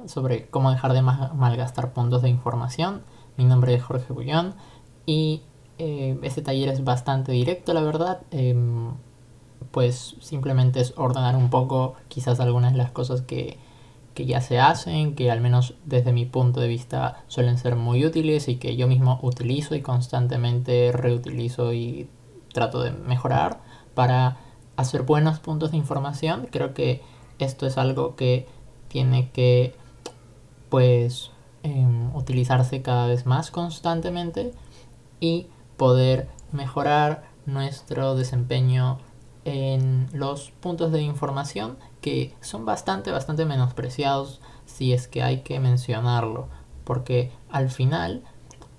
sobre cómo dejar de malgastar puntos de información. Mi nombre es Jorge Bullón y este taller es bastante directo, la verdad. Pues simplemente es ordenar un poco quizás algunas de las cosas que ya se hacen, que al menos desde mi punto de vista suelen ser muy útiles y que yo mismo utilizo y constantemente reutilizo y trato de mejorar para hacer buenos puntos de información. Creo que esto es algo que tiene que pues utilizarse cada vez más constantemente y poder mejorar nuestro desempeño en los puntos de información que son bastante menospreciados, si es que hay que mencionarlo, porque al final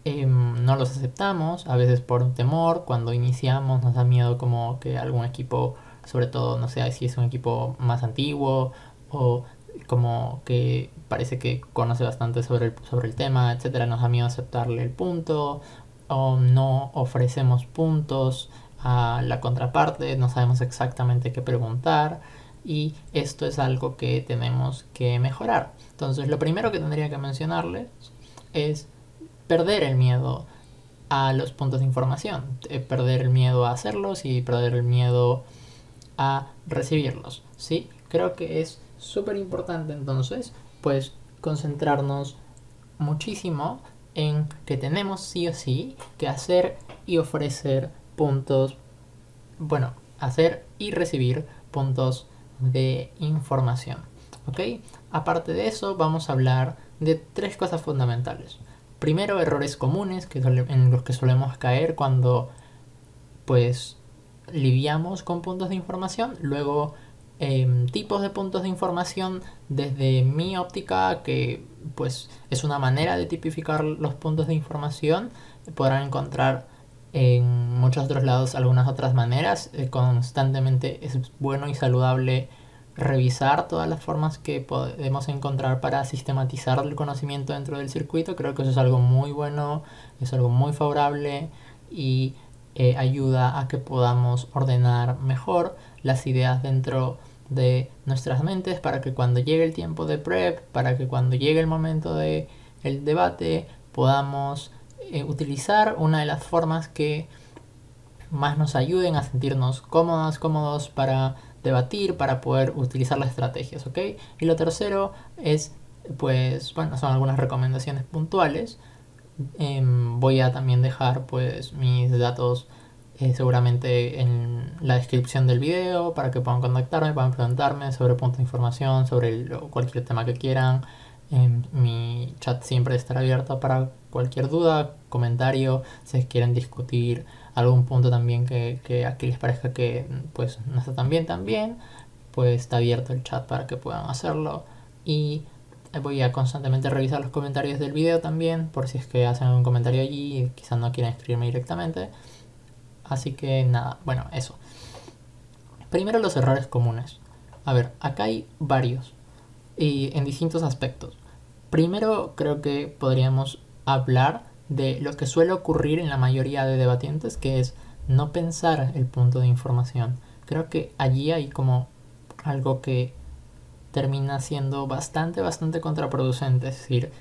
no los aceptamos, a veces por un temor. Cuando iniciamos nos da miedo como que algún equipo, sobre todo no sé si es un equipo más antiguo o como que parece que conoce bastante sobre el tema, etcétera, nos da miedo aceptarle el punto o no ofrecemos puntos a la contraparte, no sabemos exactamente qué preguntar y esto es algo que tenemos que mejorar. Entonces lo primero que tendría que mencionarles es perder el miedo a los puntos de información, perder el miedo a hacerlos y perder el miedo a recibirlos, ¿sí? Creo que es súper importante entonces, pues, concentrarnos muchísimo en que tenemos sí o sí que hacer y ofrecer puntos, bueno, hacer y recibir puntos de información, ¿ok? Aparte de eso, vamos a hablar de tres cosas fundamentales. Primero, errores comunes en los que solemos caer cuando pues lidiamos con puntos de información. Luego, tipos de puntos de información desde mi óptica, que pues es una manera de tipificar los puntos de información. Podrán encontrar en muchos otros lados algunas otras maneras. Constantemente es bueno y saludable revisar todas las formas que podemos encontrar para sistematizar el conocimiento dentro del circuito. Creo que eso es algo muy bueno, es algo muy favorable y ayuda a que podamos ordenar mejor las ideas dentro de nuestras mentes para que cuando llegue el tiempo de prep, para que cuando llegue el momento de el debate podamos utilizar una de las formas que más nos ayuden a sentirnos cómodos para debatir, para poder utilizar las estrategias, ¿ok? Y lo tercero es, pues, bueno, son algunas recomendaciones puntuales. Voy a también dejar, pues, mis datos seguramente en la descripción del video para que puedan contactarme, puedan preguntarme sobre puntos de información, sobre cualquier tema que quieran. Mi chat siempre estará abierto para cualquier duda, comentario, si quieren discutir algún punto también que aquí les parezca que pues no está tan bien también, pues está abierto el chat para que puedan hacerlo. Y voy a constantemente revisar los comentarios del video también, por si es que hacen algún comentario allí y quizás no quieren escribirme directamente. Así que nada, bueno, eso. Primero los errores comunes. A ver, acá hay varios y en distintos aspectos. Primero creo que podríamos hablar de lo que suele ocurrir en la mayoría de debatientes, que es no pensar el punto de información. Creo que allí hay como algo que termina siendo bastante contraproducente, es decir,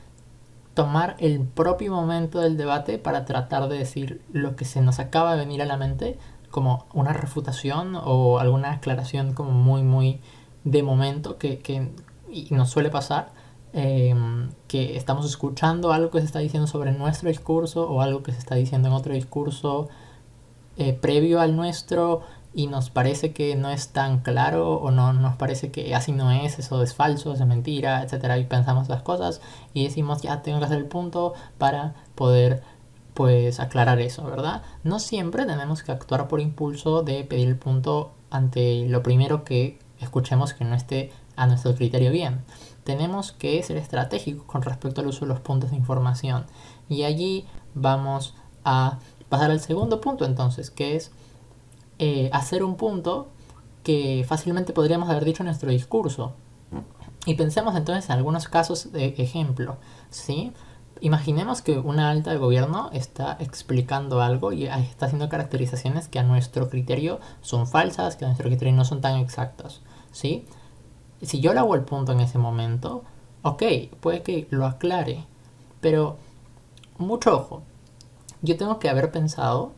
tomar el propio momento del debate para tratar de decir lo que se nos acaba de venir a la mente como una refutación o alguna aclaración como muy de momento que y nos suele pasar, que estamos escuchando algo que se está diciendo sobre nuestro discurso o algo que se está diciendo en otro discurso previo al nuestro y nos parece que no es tan claro o no nos parece que así no es, eso es falso, eso es mentira, etcétera, y pensamos las cosas y decimos ya tengo que hacer el punto para poder pues aclarar eso, ¿verdad? No siempre tenemos que actuar por impulso de pedir el punto ante lo primero que escuchemos que no esté a nuestro criterio bien. Tenemos que ser estratégicos con respecto al uso de los puntos de información y allí vamos a pasar al segundo punto entonces, que es hacer un punto que fácilmente podríamos haber dicho en nuestro discurso. Y pensemos entonces en algunos casos de ejemplo, ¿sí? Imaginemos que una alta de gobierno está explicando algo y está haciendo caracterizaciones que a nuestro criterio son falsas, que a nuestro criterio no son tan exactas, ¿sí? Si yo le hago el punto en ese momento, Ok, puede que lo aclare, pero mucho ojo. Yo tengo que haber pensado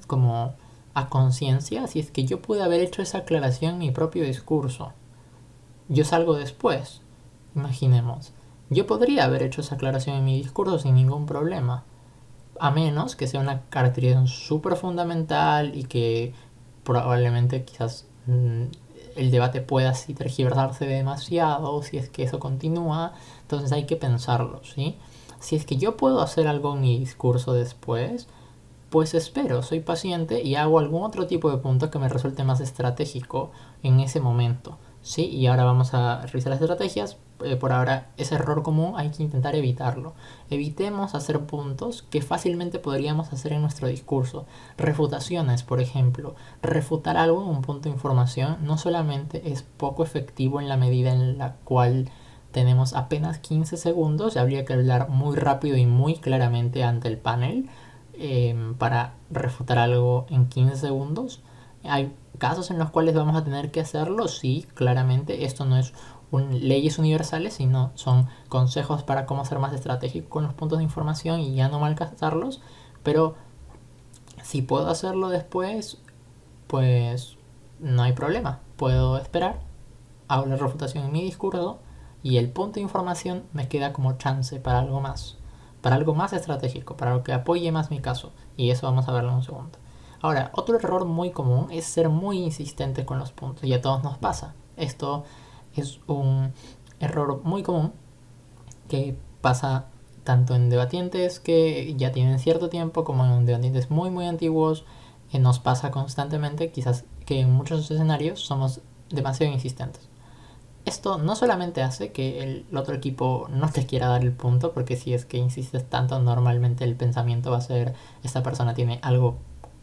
como a conciencia si es que yo pude haber hecho esa aclaración en mi propio discurso. Yo salgo después, imaginemos. Yo podría haber hecho esa aclaración en mi discurso sin ningún problema, a menos que sea una caracterización súper fundamental y que probablemente quizás el debate pueda así tergiversarse demasiado si es que eso continúa, entonces hay que pensarlo, ¿sí? Si es que yo puedo hacer algo en mi discurso después, pues espero, soy paciente y hago algún otro tipo de punto que me resulte más estratégico en ese momento. Sí, y ahora vamos a revisar las estrategias. Por ahora, ese error común hay que intentar evitarlo. Evitemos hacer puntos que fácilmente podríamos hacer en nuestro discurso. Refutaciones, por ejemplo. Refutar algo en un punto de información no solamente es poco efectivo en la medida en la cual tenemos apenas 15 segundos y habría que hablar muy rápido y muy claramente ante el panel para refutar algo en 15 segundos. Hay casos en los cuales vamos a tener que hacerlo, sí, claramente. Esto no es leyes universales, sino son consejos para cómo ser más estratégico con los puntos de información y ya no malgastarlos. Pero si puedo hacerlo después, pues no hay problema. Puedo esperar, hago la refutación en mi discurso y el punto de información me queda como chance para algo más estratégico, para algo que apoye más mi caso. Y eso vamos a verlo en un segundo. Ahora, otro error muy común es ser muy insistente con los puntos y a todos nos pasa. Esto es un error muy común que pasa tanto en debatientes que ya tienen cierto tiempo como en debatientes muy antiguos. Nos pasa constantemente, quizás que en muchos escenarios somos demasiado insistentes. Esto no solamente hace que el otro equipo no te quiera dar el punto, porque si es que insistes tanto, normalmente el pensamiento va a ser, esta persona tiene algo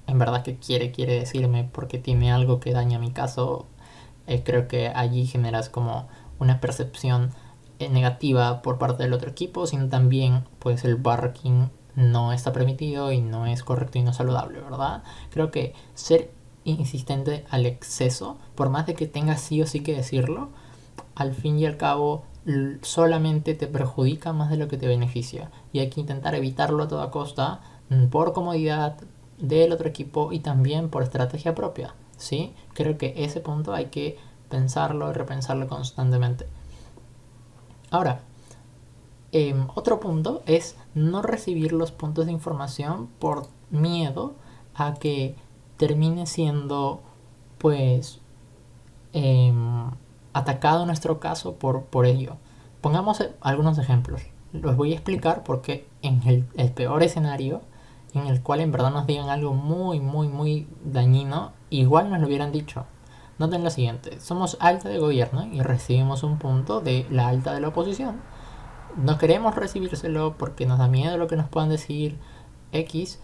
en verdad que quiere decirme porque tiene algo que daña mi caso. Creo que allí generas como una percepción negativa por parte del otro equipo, sino también pues el barking no está permitido y no es correcto y no saludable, ¿verdad? Creo que ser insistente al exceso, por más de que tengas sí o sí que decirlo, al fin y al cabo solamente te perjudica más de lo que te beneficia. Y hay que intentar evitarlo a toda costa por comodidad del otro equipo y también por estrategia propia. ¿Sí? Creo que ese punto hay que pensarlo y repensarlo constantemente. Ahora, otro punto es no recibir los puntos de información por miedo a que termine siendo pues eh, atacado nuestro caso por ello. Pongamos algunos ejemplos. Los voy a explicar porque en el peor escenario, en el cual en verdad nos digan algo muy dañino, igual nos lo hubieran dicho. Noten lo siguiente, somos alta de gobierno y recibimos un punto de la alta de la oposición. No queremos recibírselo porque nos da miedo lo que nos puedan decir X,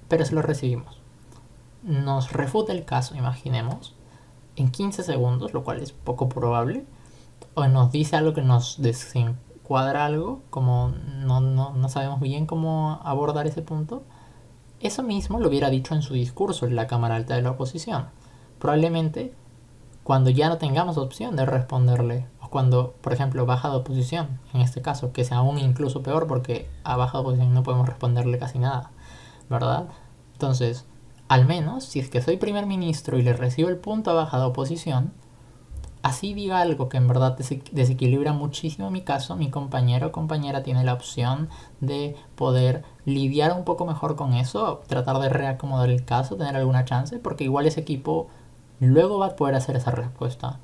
pero se lo recibimos. Nos refuta el caso, imaginemos, en 15 segundos, lo cual es poco probable, o nos dice algo que nos desencuadra algo, como no sabemos bien cómo abordar ese punto, eso mismo lo hubiera dicho en su discurso en la Cámara Alta de la Oposición. Probablemente cuando ya no tengamos opción de responderle, o cuando, por ejemplo, baja de oposición, en este caso, que sea aún incluso peor porque a baja de oposición no podemos responderle casi nada, ¿verdad? Entonces, al menos, si es que soy primer ministro y le recibo el punto a baja de oposición, así diga algo que en verdad desequilibra muchísimo mi caso, mi compañero o compañera tiene la opción de poder lidiar un poco mejor con eso, tratar de reacomodar el caso, tener alguna chance, porque igual ese equipo luego va a poder hacer esa respuesta.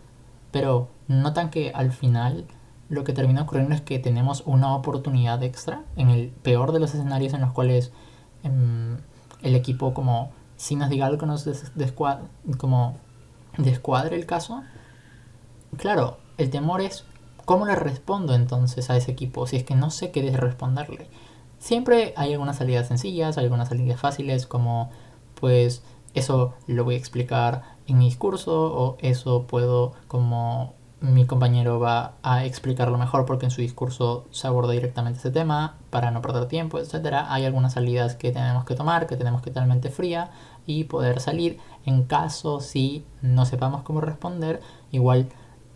Pero notan que al final lo que termina ocurriendo es que tenemos una oportunidad extra en el peor de los escenarios en los cuales el equipo como si nos diga algo que nos como descuadre el caso. Claro, el temor es cómo le respondo entonces a ese equipo si es que no sé qué responderle. Siempre hay algunas salidas sencillas, hay algunas salidas fáciles, como pues eso lo voy a explicar en mi discurso o eso puedo como mi compañero va a explicarlo mejor porque en su discurso se aborda directamente ese tema para no perder tiempo, etcétera. Hay algunas salidas que tenemos que tomar, que tenemos que tener mente fría y poder salir en caso si no sepamos cómo responder. Igual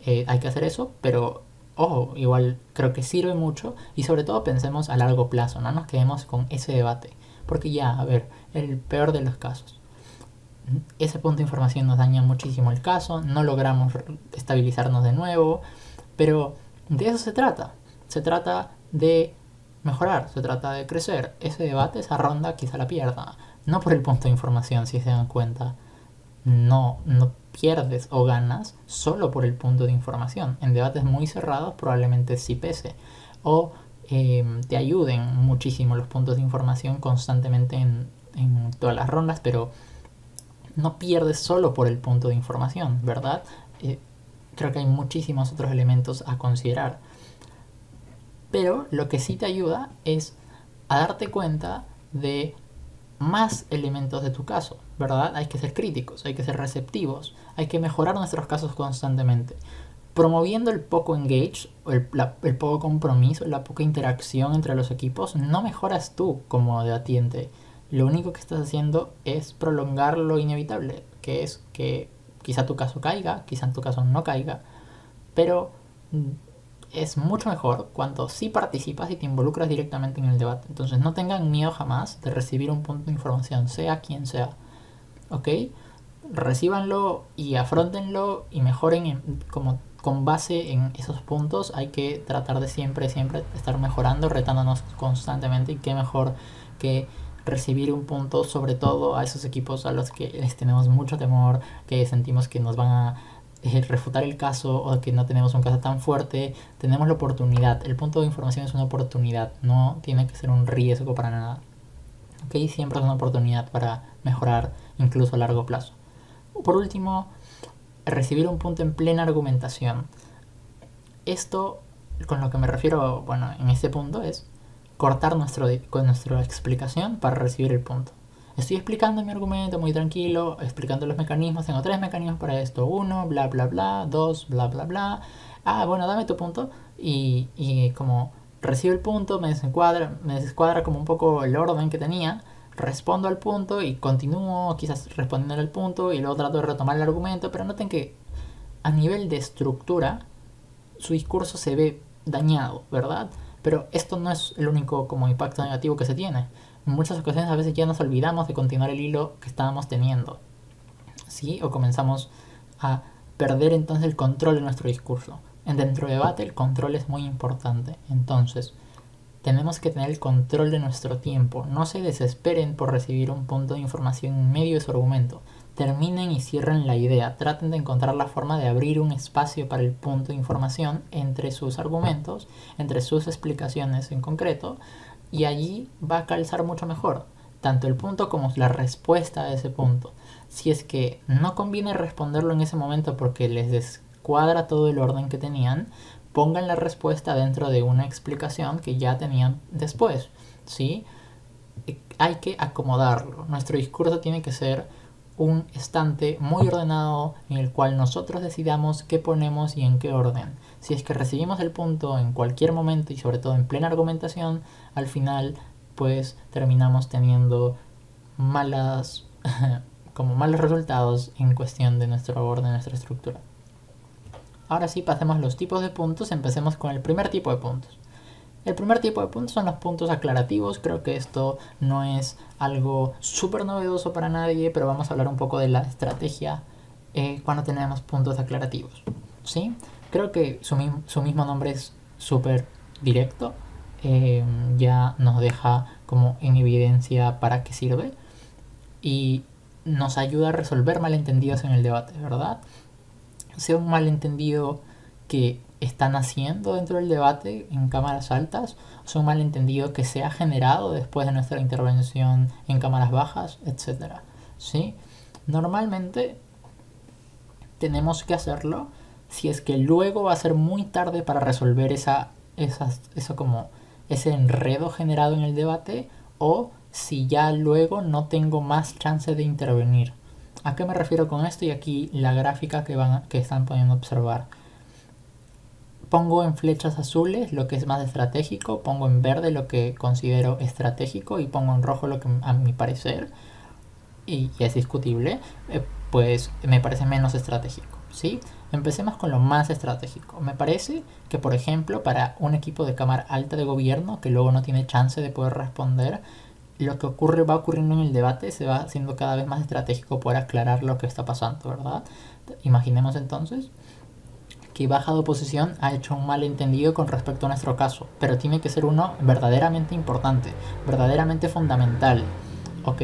hay que hacer eso, pero ojo, igual creo que sirve mucho y sobre todo pensemos a largo plazo, no nos quedemos con ese debate. Porque ya, a ver, el peor de los casos. Ese punto de información nos daña muchísimo el caso, no logramos estabilizarnos de nuevo, pero de eso se trata. Se trata de mejorar, se trata de crecer. Ese debate, esa ronda, quizá la pierda. No por el punto de información, si se dan cuenta. No pierdes o ganas solo por el punto de información. En debates muy cerrados probablemente sí pese. O te ayuden muchísimo los puntos de información constantemente en todas las rondas, pero no pierdes solo por el punto de información, ¿verdad? Creo que hay muchísimos otros elementos a considerar. Pero lo que sí te ayuda es a darte cuenta de más elementos de tu caso, ¿verdad? Hay que ser críticos, hay que ser receptivos, hay que mejorar nuestros casos constantemente. Promoviendo el poco engage, el poco compromiso, la poca interacción entre los equipos, no mejoras tú como debatiente. Lo único que estás haciendo es prolongar lo inevitable, que es que quizá tu caso caiga, quizá tu caso no caiga, pero es mucho mejor cuando sí participas y te involucras directamente en el debate. Entonces no tengan miedo jamás de recibir un punto de información, sea quien sea. ¿Ok? Recíbanlo y afrontenlo y mejoren como con base en esos puntos. Hay que tratar de siempre estar mejorando, retándonos constantemente, y qué mejor que recibir un punto, sobre todo a esos equipos a los que les tenemos mucho temor, que sentimos que nos van a refutar el caso o que no tenemos un caso tan fuerte. Tenemos la oportunidad. El punto de información es una oportunidad, no tiene que ser un riesgo para nada. ¿Ok? Siempre es una oportunidad para mejorar, incluso a largo plazo. Por último, recibir un punto en plena argumentación. Esto, con lo que me refiero, bueno, en este punto es cortar con nuestra explicación para recibir el punto. Estoy explicando mi argumento muy tranquilo, explicando los mecanismos. Tengo 3 mecanismos para esto. 1, bla, bla, bla. 2, bla, bla, bla. Ah, bueno, dame tu punto. Y como recibo el punto, me descuadra como un poco el orden que tenía. Respondo al punto y continúo quizás respondiendo al punto y luego trato de retomar el argumento. Pero noten que a nivel de estructura su discurso se ve dañado, ¿verdad? Pero esto no es el único como impacto negativo que se tiene. En muchas ocasiones a veces ya nos olvidamos de continuar el hilo que estábamos teniendo, ¿sí? O comenzamos a perder entonces el control de nuestro discurso. Dentro de debate el control es muy importante. Entonces, tenemos que tener el control de nuestro tiempo. No se desesperen por recibir un punto de información en medio de su argumento. Terminen y cierren la idea. Traten de encontrar la forma de abrir un espacio para el punto de información entre sus argumentos, entre sus explicaciones en concreto, y allí va a calzar mucho mejor tanto el punto como la respuesta a ese punto. Si es que no conviene responderlo en ese momento porque les descuadra todo el orden que tenían, pongan la respuesta dentro de una explicación que ya tenían después, ¿sí? Hay que acomodarlo. Nuestro discurso tiene que ser un estante muy ordenado en el cual nosotros decidamos qué ponemos y en qué orden. Si es que recibimos el punto en cualquier momento y sobre todo en plena argumentación, al final pues terminamos teniendo malas como malos resultados en cuestión de nuestro orden, de nuestra estructura. Ahora sí, pasemos a los tipos de puntos. Empecemos con el primer tipo de puntos. El primer tipo de puntos son los puntos aclarativos. Creo que esto no es algo súper novedoso para nadie, pero vamos a hablar un poco de la estrategia cuando tenemos puntos aclarativos, ¿sí? Creo que su mismo nombre es súper directo. Ya nos deja como en evidencia para qué sirve y nos ayuda a resolver malentendidos en el debate, ¿verdad? Sea un malentendido que están haciendo dentro del debate en cámaras altas, o sea un malentendido que se ha generado después de nuestra intervención en cámaras bajas, etcétera, ¿sí? Normalmente tenemos que hacerlo si es que luego va a ser muy tarde para resolver ese enredo generado en el debate, o si ya luego no tengo más chance de intervenir. ¿A qué me refiero con esto? Y aquí la gráfica que están pudiendo observar. Pongo en flechas azules lo que es más estratégico, pongo en verde lo que considero estratégico y pongo en rojo lo que a mi parecer, y es discutible, pues me parece menos estratégico, ¿sí? Empecemos con lo más estratégico. Me parece que, por ejemplo, para un equipo de cámara alta de gobierno que luego no tiene chance de poder responder, lo que va ocurriendo en el debate se va haciendo cada vez más estratégico por aclarar lo que está pasando, ¿verdad? Imaginemos entonces que baja de oposición ha hecho un malentendido con respecto a nuestro caso, pero tiene que ser uno verdaderamente importante, verdaderamente fundamental, ¿ok?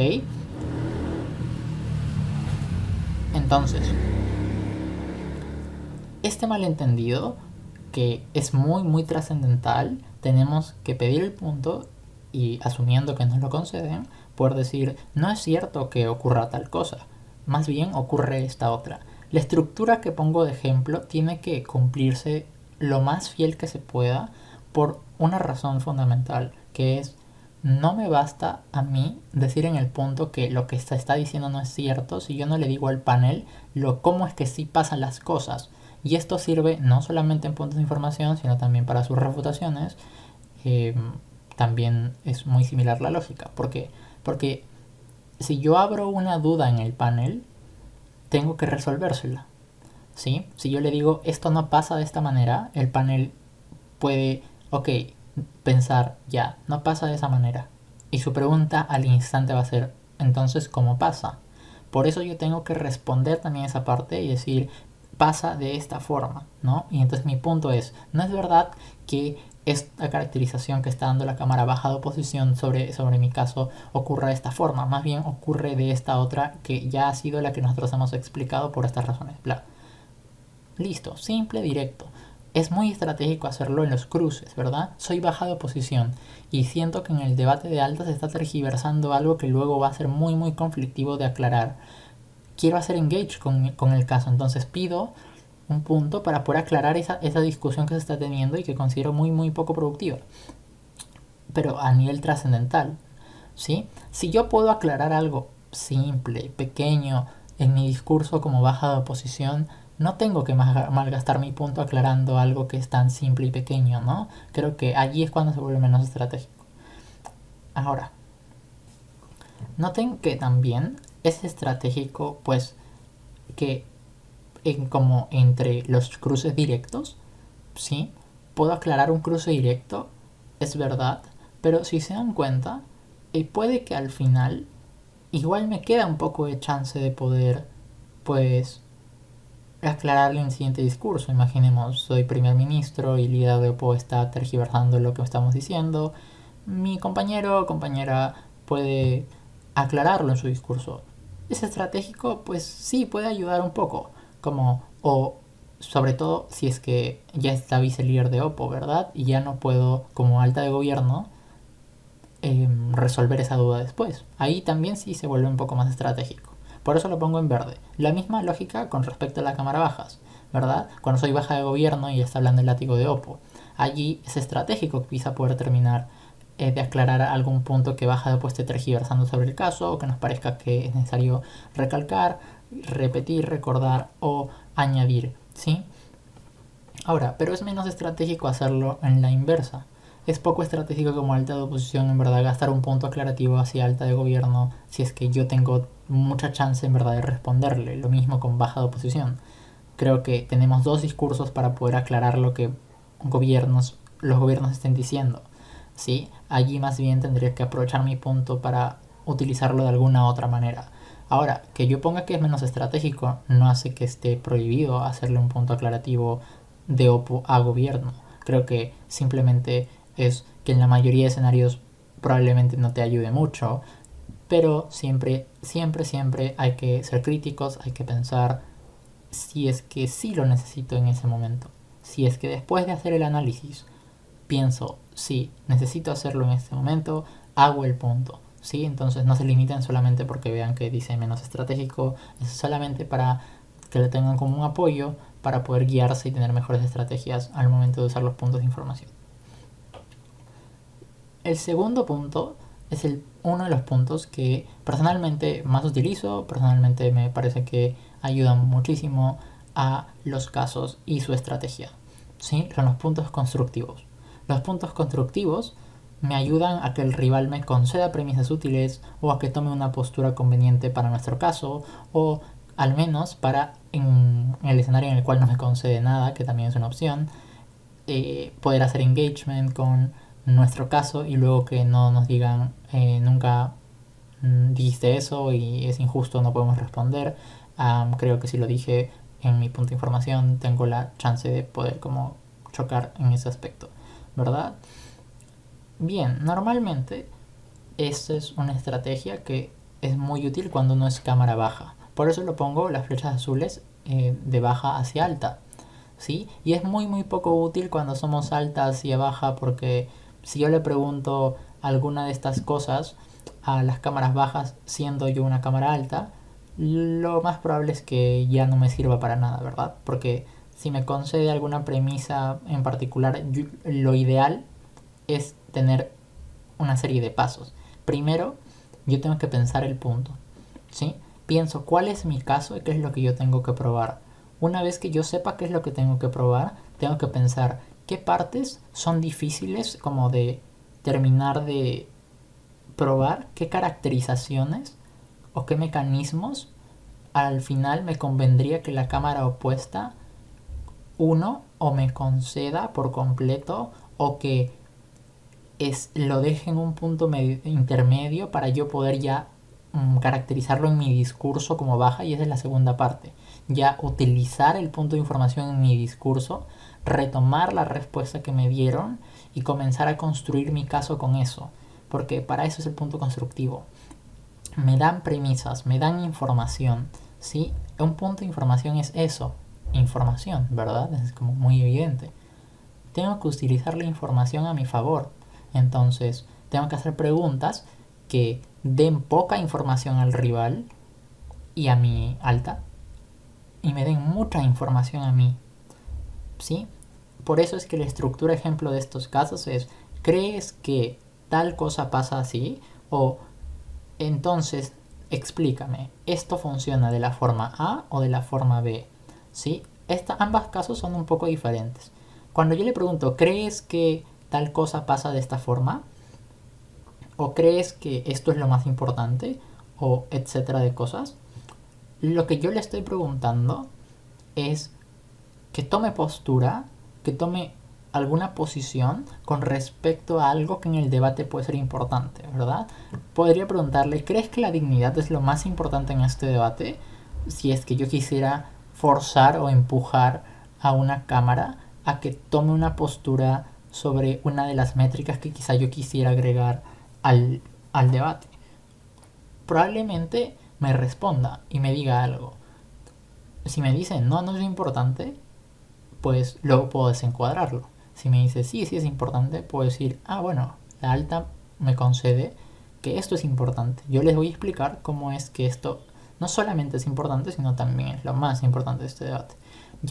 Entonces, este malentendido, que es muy muy trascendental, tenemos que pedir el punto y, asumiendo que nos lo conceden, poder decir, no es cierto que ocurra tal cosa, más bien ocurre esta otra. La estructura que pongo de ejemplo tiene que cumplirse lo más fiel que se pueda por una razón fundamental, que es, no me basta a mí decir en el punto que lo que se está diciendo no es cierto si yo no le digo al panel cómo es que sí pasan las cosas. Y esto sirve no solamente en puntos de información, sino también para sus refutaciones. Eh, También es muy similar la lógica. ¿Por qué? Porque si yo abro una duda en el panel, tengo que resolvérsela, ¿sí? Si yo le digo esto no pasa de esta manera, el panel puede, ok, pensar, ya, no pasa de esa manera. Y su pregunta al instante va a ser, entonces, ¿cómo pasa? Por eso yo tengo que responder también esa parte y decir, pasa de esta forma, ¿no? Y entonces mi punto es, no es verdad que esta caracterización que está dando la cámara baja de oposición sobre mi caso ocurra de esta forma, más bien ocurre de esta otra que ya ha sido la que nosotros hemos explicado por estas razones, bla. Listo, simple, directo. Es muy estratégico hacerlo en los cruces, ¿verdad? Soy baja de oposición y siento que en el debate de altas se está tergiversando algo que luego va a ser muy muy conflictivo de aclarar. Quiero hacer engage con el caso, entonces pido un punto para poder aclarar esa discusión que se está teniendo y que considero muy muy poco productiva, pero a nivel trascendental, ¿sí? Si yo puedo aclarar algo simple, pequeño, en mi discurso como baja de oposición, no tengo que malgastar mi punto aclarando algo que es tan simple y pequeño, ¿no? Creo que allí es cuando se vuelve menos estratégico. Ahora, noten que también es estratégico, pues, que como entre los cruces directos, ¿sí? Puedo aclarar un cruce directo, es verdad, pero si se dan cuenta, puede que al final igual me queda un poco de chance de poder, pues, aclararle en el siguiente discurso. Imaginemos, soy primer ministro y el líder de OPO está tergiversando lo que estamos diciendo. Mi compañero o compañera puede aclararlo en su discurso. ¿Es estratégico? Pues sí, puede ayudar un poco. Como, o sobre todo si es que ya está vicelíder de OPO, ¿verdad? Y ya no puedo, como alta de gobierno, resolver esa duda después. Ahí también sí se vuelve un poco más estratégico. Por eso lo pongo en verde. La misma lógica con respecto a la cámara bajas, ¿verdad? Cuando soy baja de gobierno y está hablando el látigo de Oppo, allí es estratégico quizá poder terminar de aclarar algún punto que baja después esté tergiversando sobre el caso o que nos parezca que es necesario recalcar, repetir, recordar o añadir, ¿sí? Ahora, pero es menos estratégico hacerlo en la inversa. Es poco estratégico como alta de oposición en verdad gastar un punto aclarativo hacia alta de gobierno si es que yo tengo mucha chance en verdad de responderle. Lo mismo con baja de oposición. Creo que tenemos dos discursos para poder aclarar lo que los gobiernos estén diciendo, ¿sí? Allí más bien tendría que aprovechar mi punto para utilizarlo de alguna otra manera. Ahora, que yo ponga que es menos estratégico no hace que esté prohibido hacerle un punto aclarativo de OPO a gobierno. Creo que simplemente es que en la mayoría de escenarios probablemente no te ayude mucho, pero siempre, siempre, siempre hay que ser críticos, hay que pensar si es que sí lo necesito en ese momento. Si es que después de hacer el análisis pienso, sí, necesito hacerlo en este momento, hago el punto. ¿Sí? Entonces no se limiten solamente porque vean que dice menos estratégico, es solamente para que lo tengan como un apoyo para poder guiarse y tener mejores estrategias al momento de usar los puntos de información. El segundo punto es uno de los puntos que personalmente más utilizo, personalmente me parece que ayudan muchísimo a los casos y su estrategia. ¿Sí? Son los puntos constructivos. Los puntos constructivos me ayudan a que el rival me conceda premisas útiles o a que tome una postura conveniente para nuestro caso o al menos para en el escenario en el cual no me concede nada, que también es una opción, poder hacer engagement con nuestro caso y luego que no nos digan nunca dijiste eso y es injusto, no podemos responder. Creo que si lo dije en mi punto de información tengo la chance de poder como chocar en ese aspecto, ¿verdad? Bien, normalmente esta es una estrategia que es muy útil cuando no es cámara baja. Por eso lo pongo las flechas azules de baja hacia alta, ¿sí? Y es muy poco útil cuando somos alta hacia baja porque si yo le pregunto alguna de estas cosas a las cámaras bajas siendo yo una cámara alta, lo más probable es que ya no me sirva para nada, ¿verdad? Porque si me concede alguna premisa en particular, lo ideal es tener una serie de pasos. Primero, yo tengo que pensar el punto, ¿sí? Pienso cuál es mi caso y qué es lo que yo tengo que probar. Una vez que yo sepa qué es lo que tengo que probar, tengo que pensar qué partes son difíciles como de terminar de probar, qué caracterizaciones o qué mecanismos al final me convendría que la cámara opuesta uno o me conceda por completo o que lo deje en un punto intermedio para yo poder ya caracterizarlo en mi discurso como baja, y esa es la segunda parte. Ya utilizar el punto de información en mi discurso, retomar la respuesta que me dieron y comenzar a construir mi caso con eso, porque para eso es el punto constructivo. Me dan premisas, me dan información, ¿sí? Un punto de información es eso, información, ¿verdad? Es como muy evidente. Tengo que utilizar la información a mi favor. Entonces, tengo que hacer preguntas que den poca información al rival y a mi alta y me den mucha información a mí, ¿sí? Por eso es que la estructura ejemplo de estos casos es: ¿crees que tal cosa pasa así? O entonces explícame, ¿esto funciona de la forma A o de la forma B? ¿Sí? Ambos casos son un poco diferentes. Cuando yo le pregunto, ¿crees que tal cosa pasa de esta forma? ¿O crees que esto es lo más importante? O etcétera de cosas. Lo que yo le estoy preguntando es que tome postura, que tome alguna posición con respecto a algo que en el debate puede ser importante, ¿verdad? Podría preguntarle, ¿crees que la dignidad es lo más importante en este debate? Si es que yo quisiera forzar o empujar a una cámara a que tome una postura sobre una de las métricas que quizá yo quisiera agregar al debate. Probablemente me responda y me diga algo. Si me dice no, no es importante, pues luego puedo desencuadrarlo. Si me dice sí, sí es importante, puedo decir, bueno, la alta me concede que esto es importante. Yo les voy a explicar cómo es que esto no solamente es importante, sino también es lo más importante de este debate.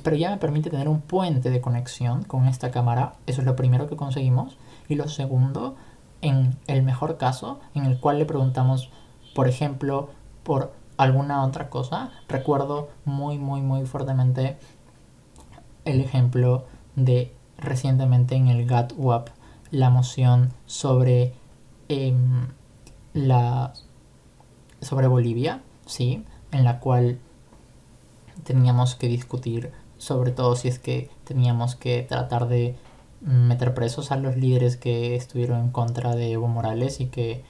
Pero ya me permite tener un puente de conexión con esta cámara. Eso es lo primero que conseguimos. Y lo segundo, en el mejor caso, en el cual le preguntamos, por ejemplo, por alguna otra cosa. Recuerdo muy fuertemente el ejemplo de recientemente en el GATT-UAP la moción sobre la sobre Bolivia, ¿sí? En la cual teníamos que discutir sobre todo si es que teníamos que tratar de meter presos a los líderes que estuvieron en contra de Evo Morales y que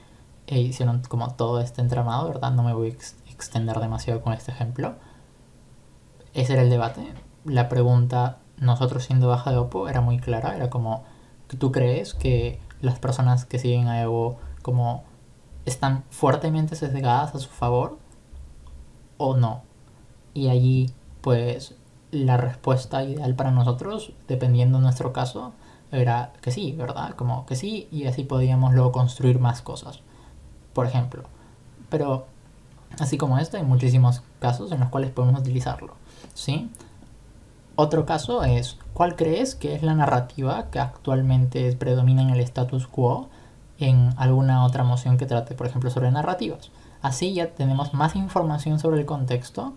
hicieron como todo este entramado, ¿verdad? No me voy a extender demasiado con este ejemplo. Ese era el debate. La pregunta, nosotros siendo baja de Oppo, era muy clara. Era como, ¿tú crees que las personas que siguen a Evo como están fuertemente sesgadas a su favor o no? Y allí, pues, la respuesta ideal para nosotros, dependiendo de nuestro caso, era que sí, ¿verdad? Como que sí, y así podíamos luego construir más cosas, por ejemplo. Pero, así como este, hay muchísimos casos en los cuales podemos utilizarlo, ¿sí? Otro caso es, ¿cuál crees que es la narrativa que actualmente predomina en el status quo en alguna otra moción que trate, por ejemplo, sobre narrativas? Así ya tenemos más información sobre el contexto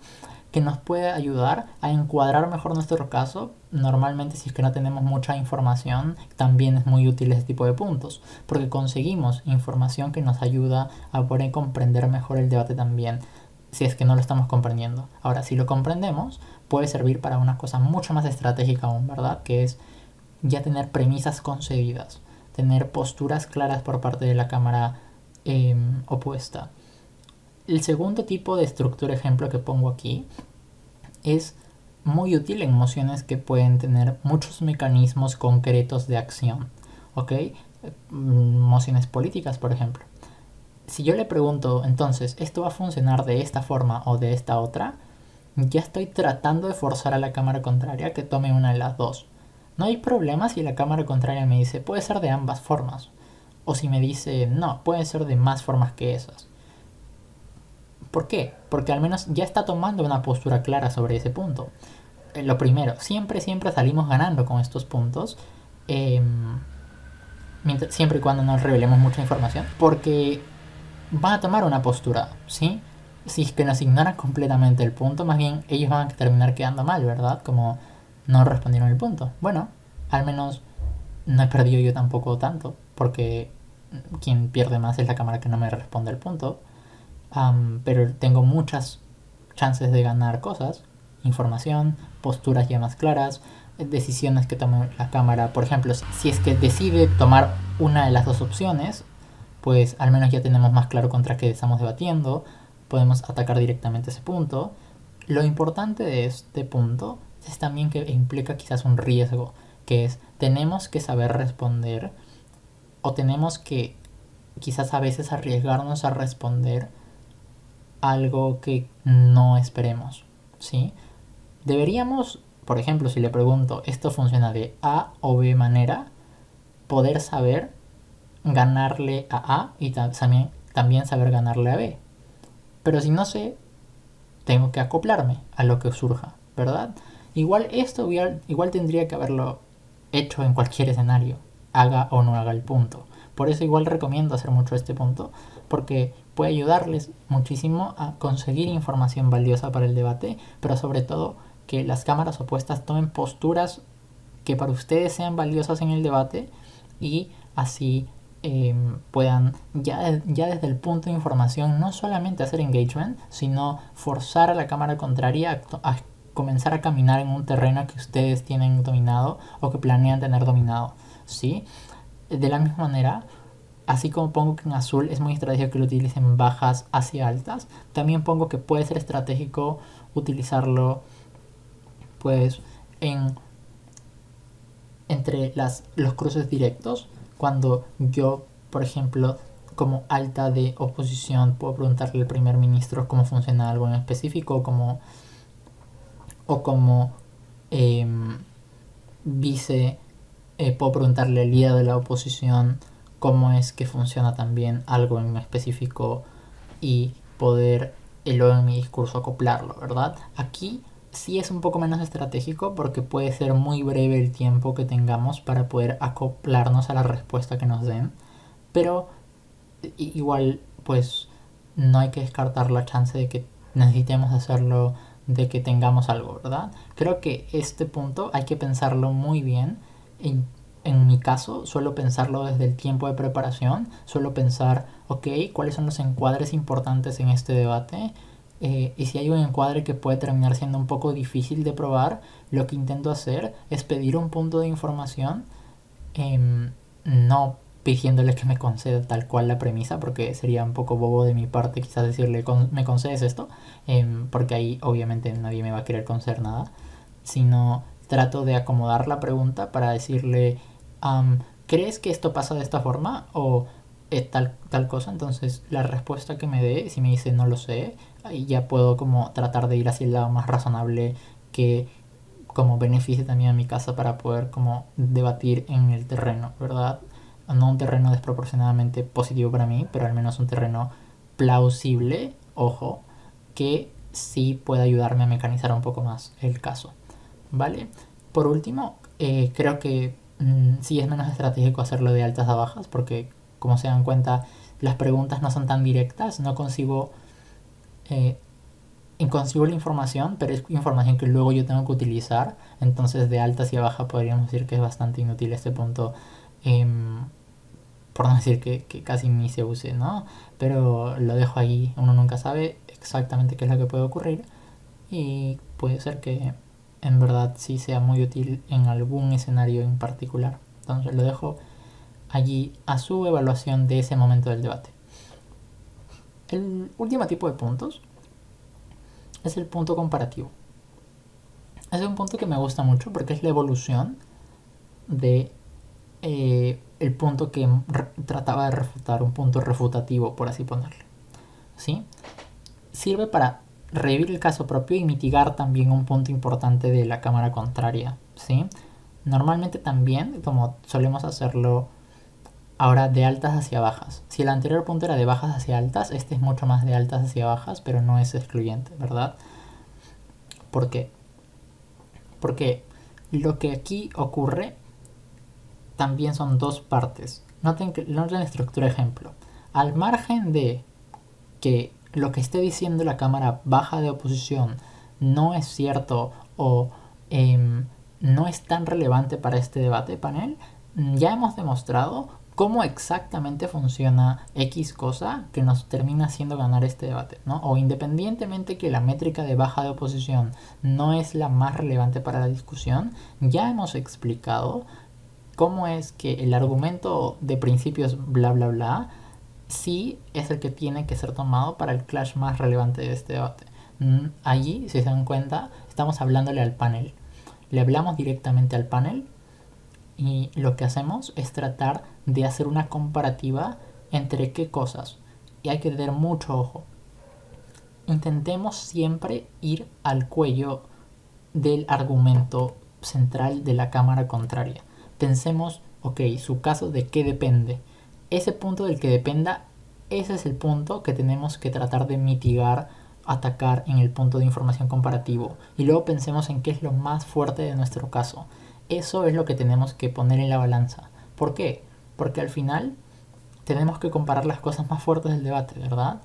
que nos puede ayudar a encuadrar mejor nuestro caso. Normalmente, si es que no tenemos mucha información, también es muy útil este tipo de puntos, porque conseguimos información que nos ayuda a poder comprender mejor el debate también. si es que no lo estamos comprendiendo. Ahora, si lo comprendemos, puede servir para una cosa mucho más estratégica aún, ¿verdad? Que es ya tener premisas concebidas, tener posturas claras por parte de la cámara opuesta. El segundo tipo de estructura ejemplo que pongo aquí es muy útil en mociones que pueden tener muchos mecanismos concretos de acción, ¿ok? Mociones políticas, por ejemplo. Si yo le pregunto, entonces, ¿esto va a funcionar de esta forma o de esta otra? Ya estoy tratando de forzar a la cámara contraria que tome una de las dos. No hay problema si la cámara contraria me dice, puede ser de ambas formas. O si me dice, no, puede ser de más formas que esas. ¿Por qué? Porque al menos ya está tomando una postura clara sobre ese punto. Lo primero, siempre salimos ganando con estos puntos. Eh, Siempre y cuando no revelemos mucha información. Porque van a tomar una postura, ¿sí? Si es que nos ignoran completamente el punto, más bien ellos van a terminar quedando mal, ¿verdad? Como no respondieron el punto. Bueno, al menos no he perdido yo tampoco tanto, porque quien pierde más es la cámara que no me responde el punto. Pero tengo muchas chances de ganar cosas, información, posturas ya más claras, decisiones que tome la cámara. Por ejemplo, si es que decide tomar una de las dos opciones, pues al menos ya tenemos más claro contra qué estamos debatiendo, podemos atacar directamente ese punto. Lo importante de este punto es también que implica quizás un riesgo, que es tenemos que saber responder o tenemos que quizás a veces arriesgarnos a responder algo que no esperemos, ¿sí? Deberíamos, por ejemplo, si le pregunto, ¿esto funciona de A o B manera? Poder saber ganarle a A y también saber ganarle a B. Pero si no sé, tengo que acoplarme a lo que surja, ¿verdad? Igual esto igual tendría que haberlo hecho en cualquier escenario, haga o no haga el punto. Por eso igual recomiendo hacer mucho este punto, porque puede ayudarles muchísimo a conseguir información valiosa para el debate, pero sobre todo que las cámaras opuestas tomen posturas que para ustedes sean valiosas en el debate y así puedan ya desde el punto de información no solamente hacer engagement, sino forzar a la cámara contraria a comenzar a caminar en un terreno que ustedes tienen dominado o que planean tener dominado, ¿sí? De la misma manera, así como pongo que en azul es muy estratégico que lo utilicen bajas hacia altas, también pongo que puede ser estratégico utilizarlo pues en entre los cruces directos, cuando yo, por ejemplo, como alta de oposición, puedo preguntarle al primer ministro cómo funciona algo en específico, o como eh, vice, puedo preguntarle al líder de la oposición cómo es que funciona también algo en específico y poder luego en mi discurso acoplarlo, ¿verdad? Aquí sí es un poco menos estratégico porque puede ser muy breve el tiempo que tengamos para poder acoplarnos a la respuesta que nos den, pero igual pues no hay que descartar la chance de que necesitemos hacerlo, de que tengamos algo, ¿verdad? Creo que este punto hay que pensarlo muy bien. En mi caso, suelo pensarlo desde el tiempo de preparación. Suelo pensar, ok, ¿cuáles son los encuadres importantes en este debate? Y si hay un encuadre que puede terminar siendo un poco difícil de probar, lo que intento hacer es pedir un punto de información, no pidiéndole que me conceda tal cual la premisa, porque sería un poco bobo de mi parte quizás decirle, ¿me concedes esto? Porque ahí obviamente nadie me va a querer conceder nada, sino trato de acomodar la pregunta para decirle, ¿crees que esto pasa de esta forma? O tal cosa. Entonces la respuesta que me dé, si me dice no lo sé, ahí ya puedo como tratar de ir hacia el lado más razonable que como beneficie también a mi casa para poder como debatir en el terreno, ¿verdad? No un terreno desproporcionadamente positivo para mí, pero al menos un terreno plausible, ojo, que sí pueda ayudarme a mecanizar un poco más el caso, ¿vale? Por último, creo que sí es menos estratégico hacerlo de altas a bajas, porque como se dan cuenta, las preguntas no son tan directas, no consigo eh, consigo la información, pero es información que luego yo tengo que utilizar. Entonces de alta hacia baja podríamos decir que es bastante inútil este punto. Eh, por no decir que casi ni se use, ¿no? Pero lo dejo ahí, uno nunca sabe exactamente qué es lo que puede ocurrir y puede ser que en verdad sí sea muy útil en algún escenario en particular. Entonces lo dejo allí a su evaluación de ese momento del debate. El último tipo de puntos es el punto comparativo. Es un punto que me gusta mucho porque es la evolución de el punto que trataba de refutar, un punto refutativo, por así ponerlo. ¿Sí? Sirve para revivir el caso propio y mitigar también un punto importante de la cámara contraria. ¿Sí? Normalmente también, como solemos hacerlo ahora, de altas hacia bajas. Si el anterior punto era de bajas hacia altas, este es mucho más de altas hacia bajas, pero no es excluyente, ¿verdad? ¿Por qué? Porque lo que aquí ocurre también son dos partes. Noten la estructura ejemplo. Al margen de que lo que esté diciendo la cámara baja de oposición no es cierto o no es tan relevante para este debate panel, ya hemos demostrado cómo exactamente funciona X cosa que nos termina haciendo ganar este debate, ¿no? O independientemente que la métrica de baja de oposición no es la más relevante para la discusión, ya hemos explicado cómo es que el argumento de principios bla bla bla sí es el que tiene que ser tomado para el clash más relevante de este debate. Allí, si se dan cuenta, estamos hablándole al panel. Le hablamos directamente al panel y lo que hacemos es tratar de hacer una comparativa entre qué cosas. Y hay que tener mucho ojo. Intentemos siempre ir al cuello del argumento central de la cámara contraria. Pensemos, ok, su caso de qué depende. Ese punto del que dependa, ese es el punto que tenemos que tratar de mitigar, atacar en el punto de información comparativo. Y luego pensemos en qué es lo más fuerte de nuestro caso. Eso es lo que tenemos que poner en la balanza. ¿Por qué? Porque al final tenemos que comparar las cosas más fuertes del debate, ¿verdad?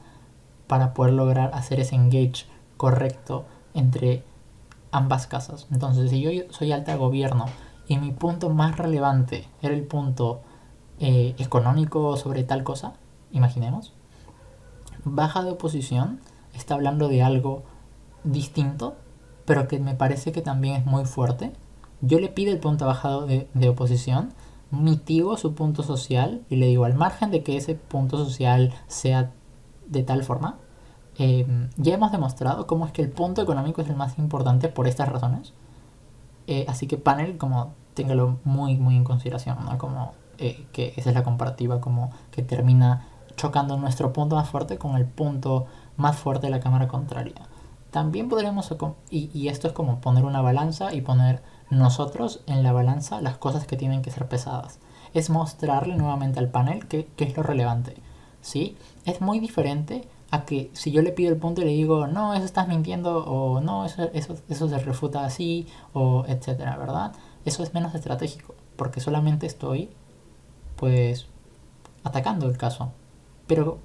Para poder lograr hacer ese engage correcto entre ambas casas. Entonces, si yo soy alta de gobierno y mi punto más relevante era el punto económico sobre tal cosa, imaginemos, baja de oposición está hablando de algo distinto, pero que me parece que también es muy fuerte. Yo le pido el punto bajado de oposición, mitigo su punto social y le digo, al margen de que ese punto social sea de tal forma, ya hemos demostrado cómo es que el punto económico es el más importante por estas razones. Así que panel, como téngalo muy muy en consideración, ¿no? Como que esa es la comparativa, como que termina chocando nuestro punto más fuerte con el punto más fuerte de la cámara contraria. También podríamos, y esto es como poner una balanza y poner nosotros en la balanza las cosas que tienen que ser pesadas. Es mostrarle nuevamente al panel qué es lo relevante. ¿Sí? Es muy diferente a que si yo le pido el punto y le digo, no, eso estás mintiendo, o no, eso se refuta así, o etcétera, ¿verdad? Eso es menos estratégico, porque solamente estoy, pues, atacando el caso. Pero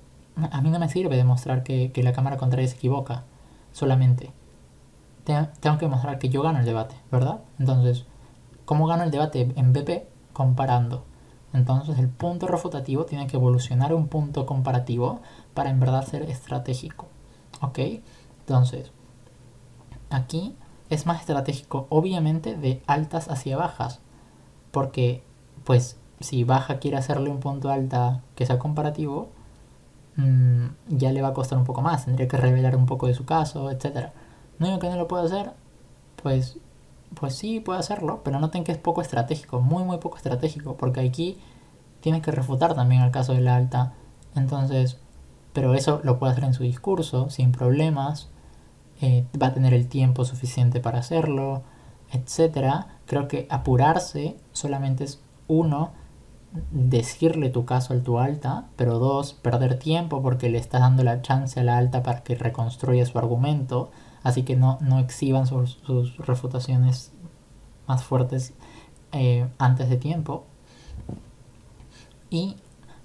a mí no me sirve demostrar que la cámara contraria se equivoca, solamente. Tengo que demostrar que yo gano el debate, ¿verdad? Entonces, ¿cómo gano el debate en BP? Comparando. Entonces el punto refutativo tiene que evolucionar un punto comparativo para en verdad ser estratégico. ¿Ok? Entonces, aquí es más estratégico obviamente de altas hacia bajas. Porque, pues, si baja quiere hacerle un punto alta que sea comparativo, ya le va a costar un poco más. Tendría que revelar un poco de su caso, etcétera. No digo que no lo pueda hacer, pues pues sí puede hacerlo, pero noten que es poco estratégico, muy muy poco estratégico, porque aquí tienes que refutar también el caso de la alta. Entonces, pero eso lo puede hacer en su discurso, sin problemas, va a tener el tiempo suficiente para hacerlo, etcétera. Creo que apurarse solamente es uno, decirle tu caso al tu alta, pero dos, perder tiempo porque le estás dando la chance a la alta para que reconstruya su argumento, así que no exhiban sus refutaciones más fuertes antes de tiempo. Y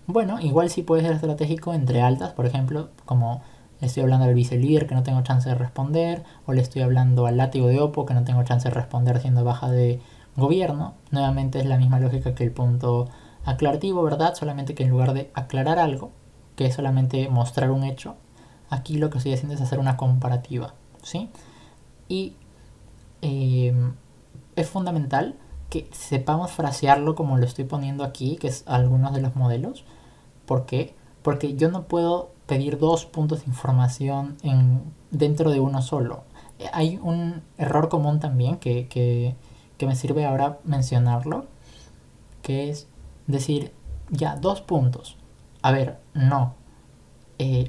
bueno, igual sí puede ser estratégico entre altas, por ejemplo, como le estoy hablando al vicelíder que no tengo chance de responder, o le estoy hablando al látigo de Oppo que no tengo chance de responder siendo baja de gobierno. Nuevamente es la misma lógica que el punto aclarativo, ¿verdad? Solamente que en lugar de aclarar algo, que es solamente mostrar un hecho, aquí lo que estoy haciendo es hacer una comparativa, ¿sí? Y eh, es fundamental que sepamos frasearlo como lo estoy poniendo aquí, que es algunos de los modelos. ¿Por qué? Porque yo no puedo pedir dos puntos de información dentro de uno solo. Hay un error común también que me sirve ahora mencionarlo, que es decir, ya, dos puntos. A ver, no.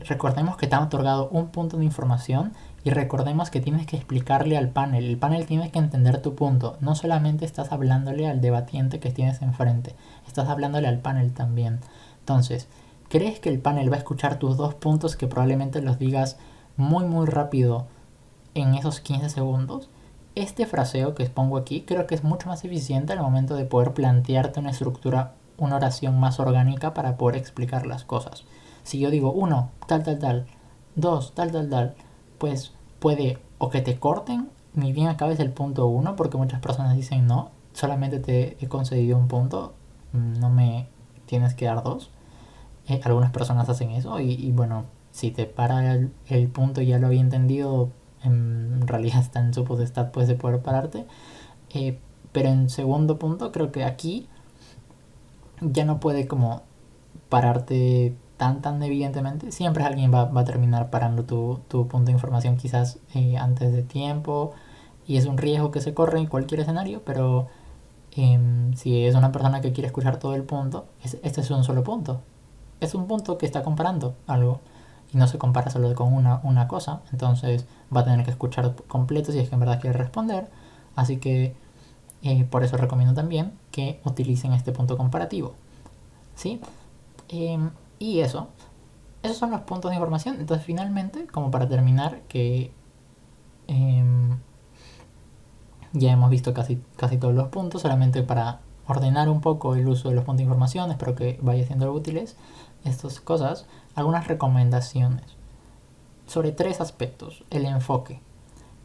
Recordemos que te han otorgado un punto de información y recordemos que tienes que explicarle al panel. El panel tiene que entender tu punto. No solamente estás hablándole al debatiente que tienes enfrente, estás hablándole al panel también. Entonces, ¿crees que el panel va a escuchar tus dos puntos que probablemente los digas muy muy rápido en esos 15 segundos? Este fraseo que pongo aquí creo que es mucho más eficiente al momento de poder plantearte una estructura, una oración más orgánica para poder explicar las cosas. Si yo digo uno, tal, tal, tal, dos, tal, tal, tal, pues puede o que te corten, ni bien acabes el punto uno, porque muchas personas dicen no, solamente te he concedido un punto, no me tienes que dar dos. Algunas personas hacen eso y bueno, si te para el punto y ya lo había entendido, en realidad está en su potestad pues de poder pararte. Pero en segundo punto creo que aquí ya no puede como pararte tan evidentemente. Siempre alguien va a terminar parando tu punto de información quizás antes de tiempo y es un riesgo que se corre en cualquier escenario, pero si es una persona que quiere escuchar todo el punto, este es un solo punto. Es un punto que está comparando algo y no se compara solo con una cosa, entonces va a tener que escuchar completo si es que en verdad quiere responder. Así que por eso recomiendo también que utilicen este punto comparativo, ¿sí? Y esos son los puntos de información. Entonces finalmente, como para terminar, que eh, ya hemos visto casi todos los puntos, solamente para ordenar un poco el uso de los puntos de información, espero que vaya siendo útiles estas cosas, algunas recomendaciones sobre tres aspectos. El enfoque.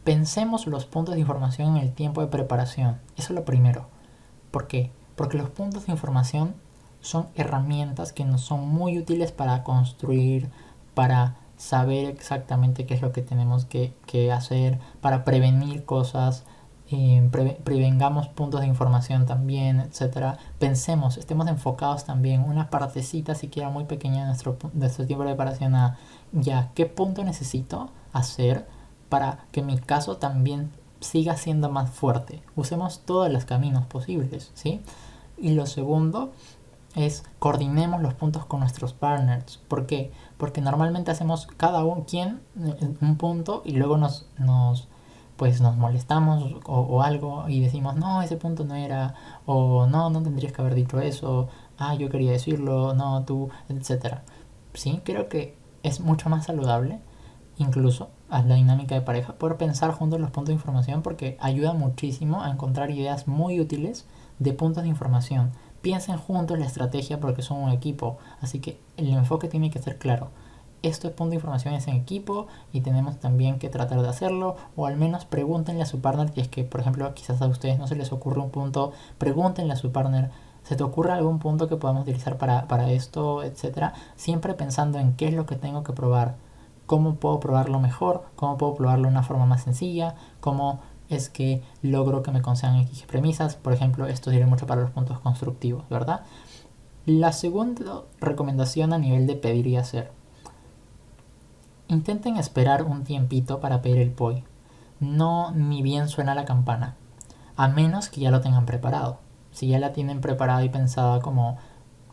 Pensemos los puntos de información en el tiempo de preparación. Eso es lo primero. ¿Por qué? Porque los puntos de información son herramientas que nos son muy útiles para construir, para saber exactamente qué es lo que tenemos que hacer, para prevenir cosas, prevengamos puntos de información también, etcétera. Pensemos, estemos enfocados también, una partecita siquiera muy pequeña de nuestro tiempo de preparación a ya, ¿qué punto necesito hacer para que mi caso también siga siendo más fuerte? Usemos todos los caminos posibles, ¿sí? Y lo segundo es coordinemos los puntos con nuestros partners. ¿Por qué? Porque normalmente hacemos cada quien un punto y luego pues nos molestamos o algo y decimos no, ese punto no era, o no tendrías que haber dicho eso, yo quería decirlo, no, tú, etcétera. Sí, creo que es mucho más saludable incluso a la dinámica de pareja poder pensar juntos los puntos de información porque ayuda muchísimo a encontrar ideas muy útiles de puntos de información. Piensen juntos la estrategia porque son un equipo, así que el enfoque tiene que ser claro. Esto es punto de información, es en equipo y tenemos también que tratar de hacerlo, o al menos pregúntenle a su partner si es que, por ejemplo, quizás a ustedes no se les ocurre un punto, pregúntenle a su partner, ¿se te ocurre algún punto que podamos utilizar para esto, etcétera? Siempre pensando en qué es lo que tengo que probar, cómo puedo probarlo mejor, cómo puedo probarlo de una forma más sencilla, cómo es que logro que me concedan X premisas. Por ejemplo, esto sirve mucho para los puntos constructivos, ¿verdad? La segunda recomendación a nivel de pedir y hacer. Intenten esperar un tiempito para pedir el POI. No ni bien suena la campana, a menos que ya lo tengan preparado. Si ya la tienen preparada y pensada, como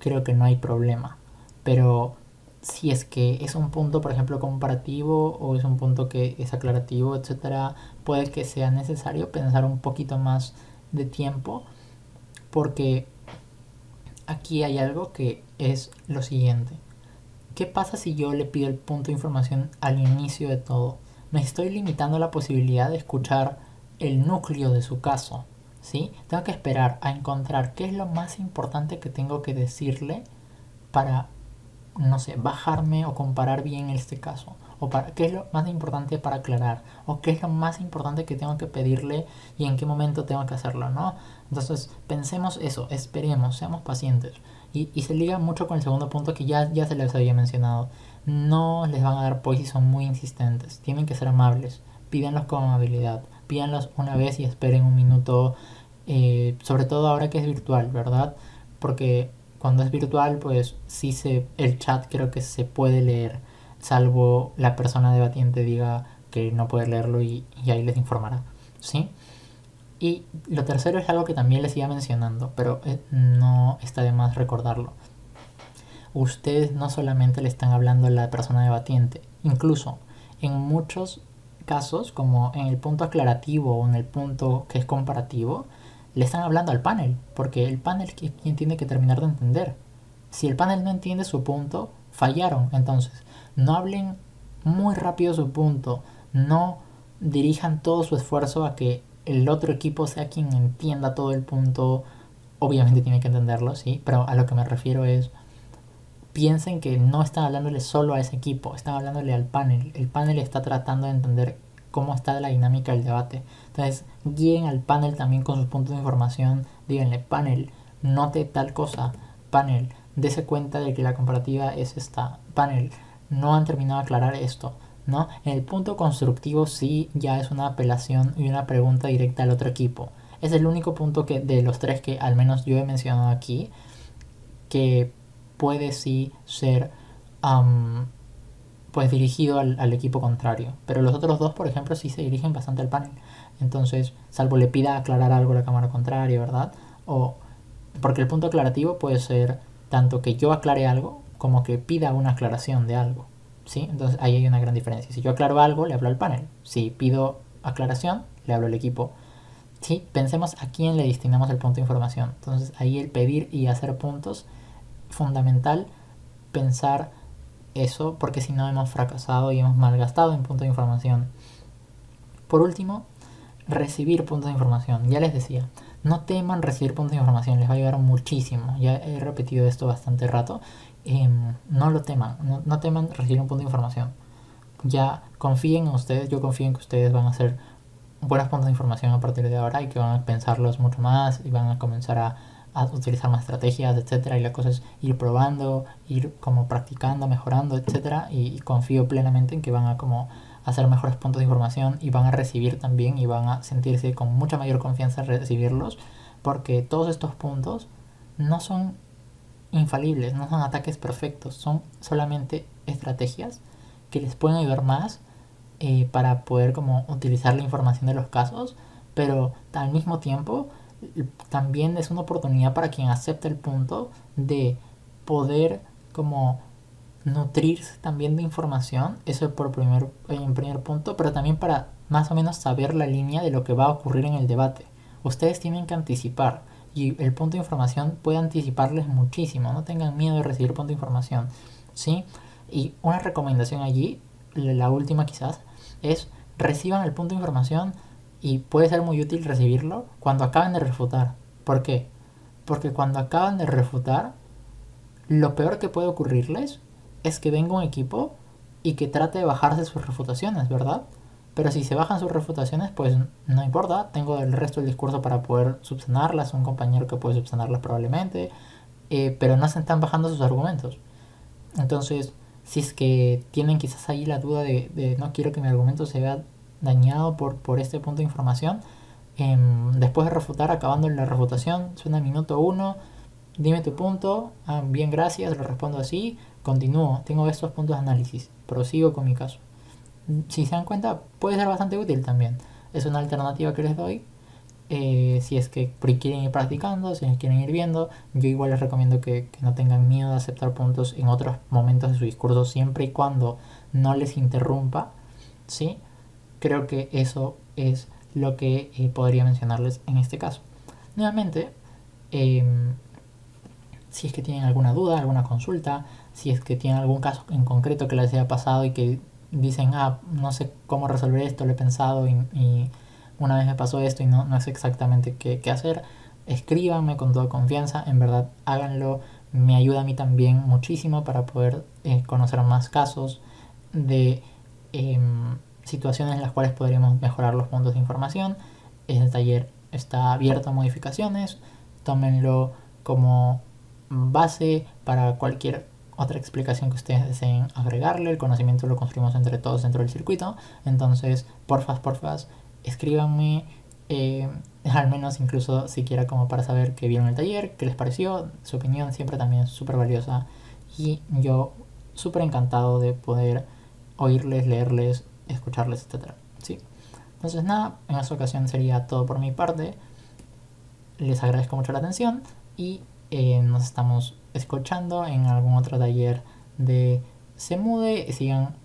creo que no hay problema. Pero si es que es un punto, por ejemplo, comparativo o es un punto que es aclarativo, etcétera, puede que sea necesario pensar un poquito más de tiempo porque aquí hay algo que es lo siguiente. ¿Qué pasa si yo le pido el punto de información al inicio de todo? Me estoy limitando la posibilidad de escuchar el núcleo de su caso, ¿sí? Tengo que esperar a encontrar qué es lo más importante que tengo que decirle para, no sé, bajarme o comparar bien este caso. o para qué es lo más importante para aclarar, o qué es lo más importante que tengo que pedirle y en qué momento tengo que hacerlo, ¿no? Entonces pensemos eso, esperemos, seamos pacientes. Y se liga mucho con el segundo punto que ya se les había mencionado. No les van a dar apoyo si son muy insistentes, tienen que ser amables, pídanlos con amabilidad, pídanlos una vez y esperen un minuto, sobre todo ahora que es virtual, ¿verdad? Porque cuando es virtual, pues sí el chat creo que se puede leer, salvo la persona debatiente diga que no puede leerlo y ahí les informará, ¿sí? Y lo tercero es algo que también les iba mencionando, pero no está de más recordarlo. Ustedes no solamente le están hablando a la persona debatiente, incluso en muchos casos, como en el punto aclarativo o en el punto que es comparativo, le están hablando al panel, porque el panel es quien tiene que terminar de entender. Si el panel no entiende su punto, fallaron. Entonces, no hablen muy rápido su punto, no dirijan todo su esfuerzo a que el otro equipo sea quien entienda todo el punto. Obviamente tiene que entenderlo, sí, pero a lo que me refiero es, piensen que no están hablándole solo a ese equipo, están hablándole al panel. El panel está tratando de entender cómo está la dinámica del debate. Entonces, guíen al panel también con sus puntos de información. Díganle, panel, note tal cosa. Panel, dese cuenta de que la comparativa es esta. Panel, no han terminado de aclarar esto, ¿no? En el punto constructivo sí ya es una apelación y una pregunta directa al otro equipo. Es el único punto que de los tres que al menos yo he mencionado aquí que puede sí ser pues dirigido al equipo contrario. Pero los otros dos, por ejemplo, sí se dirigen bastante al panel. Entonces, salvo le pida aclarar algo a la cámara contraria, ¿verdad? O porque el punto aclarativo puede ser tanto que yo aclare algo como que pida una aclaración de algo, ¿sí? Entonces ahí hay una gran diferencia. Si yo aclaro algo, le hablo al panel. Si pido aclaración, le hablo al equipo. Sí, pensemos a quién le destinamos el punto de información. Entonces ahí el pedir y hacer puntos, fundamental pensar eso, porque si no hemos fracasado y hemos malgastado en puntos de información. Por último, recibir puntos de información. Ya les decía, no teman recibir puntos de información, les va a ayudar muchísimo. Ya he repetido esto bastante rato. No lo teman, no teman recibir un punto de información. Ya confíen en ustedes, yo confío en que ustedes van a hacer buenos puntos de información a partir de ahora y que van a pensarlos mucho más y van a comenzar a utilizar más estrategias, etcétera. Y la cosa es ir probando, ir como practicando, mejorando, etcétera. Y confío plenamente en que van a como hacer mejores puntos de información y van a recibir también y van a sentirse con mucha mayor confianza en recibirlos, porque todos estos puntos no son infalibles, no son ataques perfectos, son solamente estrategias que les pueden ayudar más para poder como utilizar la información de los casos, pero al mismo tiempo también es una oportunidad para quien acepta el punto de poder como nutrirse también de información, eso por en primer punto, pero también para más o menos saber la línea de lo que va a ocurrir en el debate. Ustedes tienen que anticipar y el punto de información puede anticiparles muchísimo, no tengan miedo de recibir punto de información, ¿sí? Y una recomendación allí, la última quizás, es reciban el punto de información y puede ser muy útil recibirlo cuando acaben de refutar. ¿Por qué? Porque cuando acaban de refutar, lo peor que puede ocurrirles es que venga un equipo y que trate de bajarse sus refutaciones, ¿verdad? Pero si se bajan sus refutaciones, pues no importa, tengo el resto del discurso para poder subsanarlas, un compañero que puede subsanarlas probablemente, pero no se están bajando sus argumentos. Entonces, si es que tienen quizás ahí la duda de no quiero que mi argumento se vea dañado por este punto de información, después de refutar, acabando la refutación, suena minuto uno, dime tu punto, bien gracias, lo respondo así, continúo, tengo estos puntos de análisis, prosigo con mi caso. Si se dan cuenta, puede ser bastante útil también. Es una alternativa que les doy. Si es que quieren ir practicando, si quieren ir viendo, yo igual les recomiendo que no tengan miedo de aceptar puntos en otros momentos de su discurso, siempre y cuando no les interrumpa, ¿sí? Creo que eso es lo que podría mencionarles en este caso. Nuevamente, eh, si es que tienen alguna duda, alguna consulta, si es que tienen algún caso en concreto que les haya pasado y que dicen, no sé cómo resolver esto, lo he pensado y una vez me pasó esto y no sé exactamente qué hacer, escríbanme con toda confianza, en verdad háganlo, me ayuda a mí también muchísimo para poder conocer más casos de situaciones en las cuales podríamos mejorar los puntos de información. Este taller está abierto a modificaciones, tómenlo como base para cualquier otra explicación que ustedes deseen agregarle. El conocimiento lo construimos entre todos dentro del circuito. Entonces, porfas, escríbanme, al menos incluso siquiera como para saber que vieron el taller, qué les pareció. Su opinión siempre también es súper valiosa y yo súper encantado de poder oírles, leerles, escucharles, etcétera. ¿Sí? Entonces nada, en esta ocasión sería todo por mi parte. Les agradezco mucho la atención y nos estamos escuchando en algún otro taller de Semude. Sigan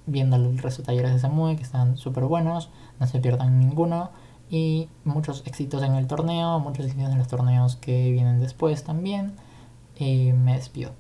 viendo el resto de talleres de Semude que están súper buenos, no se pierdan ninguno. Y muchos éxitos en el torneo, muchos éxitos en los torneos que vienen después también. Me despido.